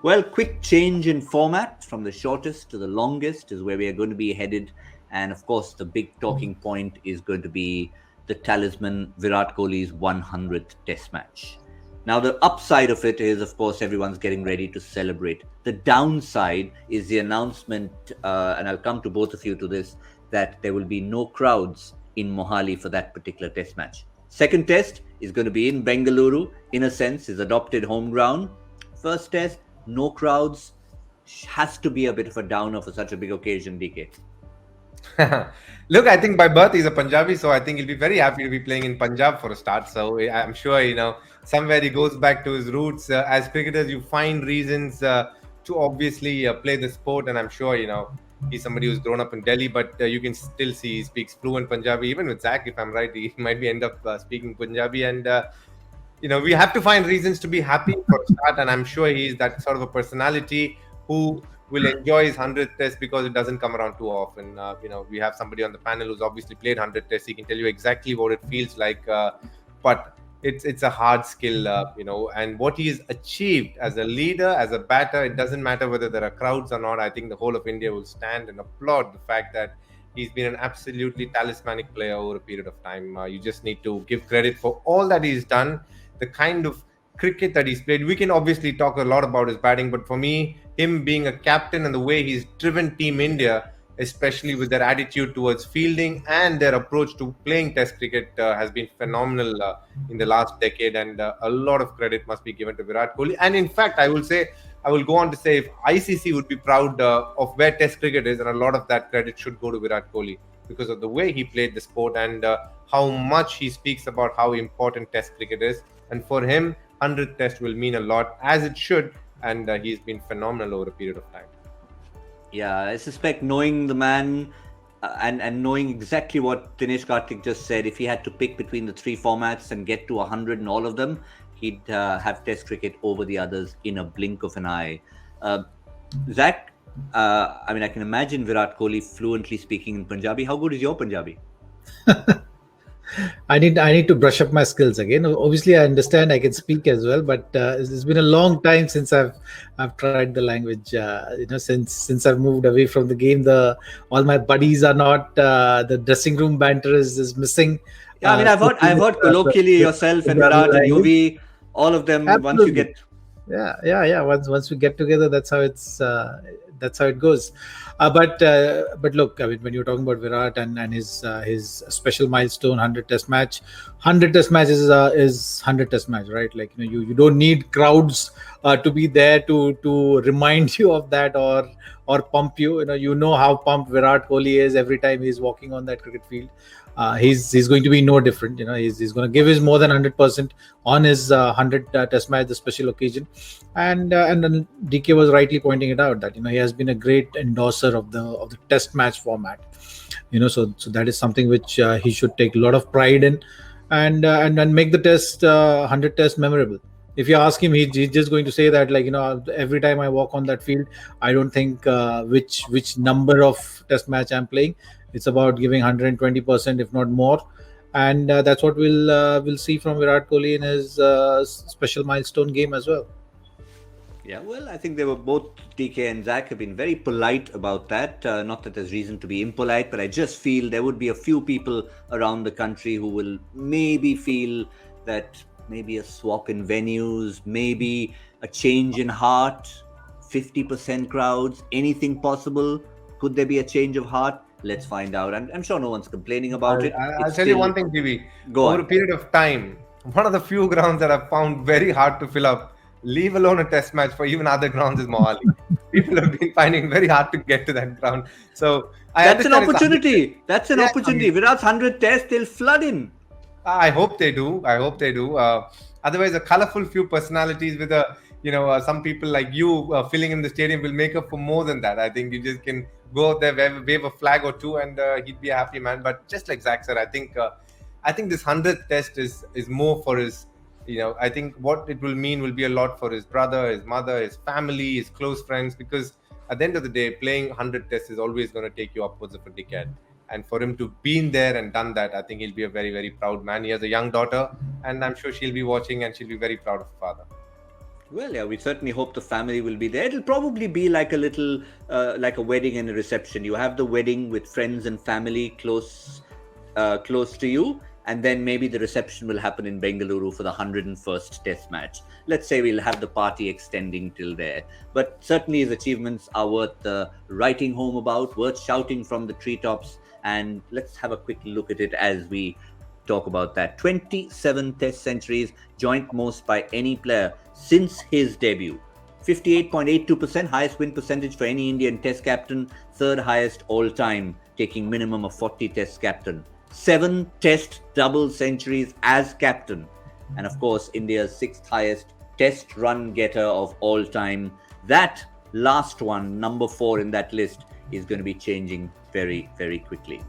Well, quick change in format from the shortest to the longest is where we are going to be headed. And of course, the big talking point is going to be the talisman Virat Kohli's 100th Test match. Now, the upside of it is, of course, everyone's getting ready to celebrate. The downside is the announcement, and I'll come to both of you to this, that there will be no crowds in Mohali for that particular Test match. Second Test is going to be in Bengaluru, in a sense, his adopted home ground. First Test, no crowds, has to be a bit of a downer for such a big occasion, DK. Look, I think by birth he's a Punjabi, so I think he'll be very happy to be playing in Punjab for a start. So I'm sure, somewhere he goes back to his roots. As cricketers, you find reasons to obviously play the sport, and I'm sure, he's somebody who's grown up in Delhi, but you can still see he speaks fluent Punjabi. Even with Zach, if I'm right, he might be end up speaking Punjabi, and we have to find reasons to be happy for a start, and I'm sure he's that sort of a personality who will enjoy his 100th test because it doesn't come around too often. We have somebody on the panel who's obviously played 100 tests. He can tell you exactly what it feels like, but it's a hard skill, and what he has achieved as a leader, as a batter, it doesn't matter whether there are crowds or not. I think the whole of India will stand and applaud the fact that he's been an absolutely talismanic player over a period of time. You just need to give credit for all that he's done, the kind of cricket that he's played. We can obviously talk a lot about his batting, but for me, him being a captain and the way he's driven Team India, especially with their attitude towards fielding and their approach to playing Test cricket, has been phenomenal in the last decade, and a lot of credit must be given to Virat Kohli. And in fact, I will go on to say, if ICC would be proud of where Test cricket is, and a lot of that credit should go to Virat Kohli because of the way he played the sport and how much he speaks about how important Test cricket is. And for him, 100th Test will mean a lot, as it should, and he's been phenomenal over a period of time. Yeah, I suspect, knowing the man and knowing exactly what Dinesh Karthik just said, if he had to pick between the three formats and get to 100 in all of them, he'd have Test cricket over the others in a blink of an eye. Zach, I can imagine Virat Kohli fluently speaking in Punjabi. How good is your Punjabi? I need to brush up my skills again. Obviously, I understand, I can speak as well, but it's been a long time since I've tried the language. Since I've moved away from the game, all my buddies are not. The dressing room banter is missing. Yeah, I've heard colloquially yourself and Virat and Yuvi, all of them. Absolutely. Once you get yeah. Once we get together, that's how it goes. But look, when you're talking about Virat and his special milestone 100 Test match, 100 Test match is 100 Test match, right? Like you don't need crowds to be there to remind you of that or pump you. You know how pumped Virat Kohli is every time he's walking on that cricket field. He's going to be no different. He's going to give his more than 100% on his 100 Test match, the special occasion, and then DK was rightly pointing it out that he has been a great endorser of the Test match format. So that is something which he should take a lot of pride in, and make the Test 100 Test memorable. If you ask him, he's just going to say that, every time I walk on that field, I don't think which number of Test match I'm playing. It's about giving 120%, if not more, and that's what we'll see from Virat Kohli in his special milestone game as well. Yeah, well, I think they were both, DK and Zach, have been very polite about that. Not that there's reason to be impolite, but I just feel there would be a few people around the country who will maybe feel that maybe a swap in venues, maybe a change in heart, 50% crowds, anything possible. Could there be a change of heart? Let's find out. I'm sure no one's complaining about it. I'll tell you one thing, TV. Over a period of time, one of the few grounds that I've found very hard to fill up, leave alone a Test match for even other grounds, is Mohali. People have been finding it very hard to get to that ground. So that's an opportunity. That's an opportunity. Virat's 100 Test, they'll flood in. I hope they do. Otherwise, a colourful few personalities with some people like you filling in the stadium will make up for more than that. I think you just can go out there, wave a flag or two, and he'd be a happy man. But just like Zach said, I think this 100th Test is more for his. I think what it will mean will be a lot for his brother, his mother, his family, his close friends. Because at the end of the day, playing 100 Tests is always going to take you upwards of a decade. And for him to been there and done that, I think he'll be a very, very proud man. He has a young daughter, and I'm sure she'll be watching, and she'll be very proud of her father. Well, yeah, we certainly hope the family will be there. It'll probably be like a little, like a wedding and a reception. You have the wedding with friends and family close to you, and then maybe the reception will happen in Bengaluru for the 101st Test match. Let's say we'll have the party extending till there. But certainly his achievements are worth writing home about, worth shouting from the treetops. And let's have a quick look at it as we talk about that. 27 Test centuries, joint most by any player since his debut. 58.82%, highest win percentage for any Indian Test captain, third highest all time, taking minimum of 40 Test captain. 7 Test double centuries as captain, and of course India's 6th highest Test run getter of all time. That last one, number 4 in that list, is going to be changing very, very quickly.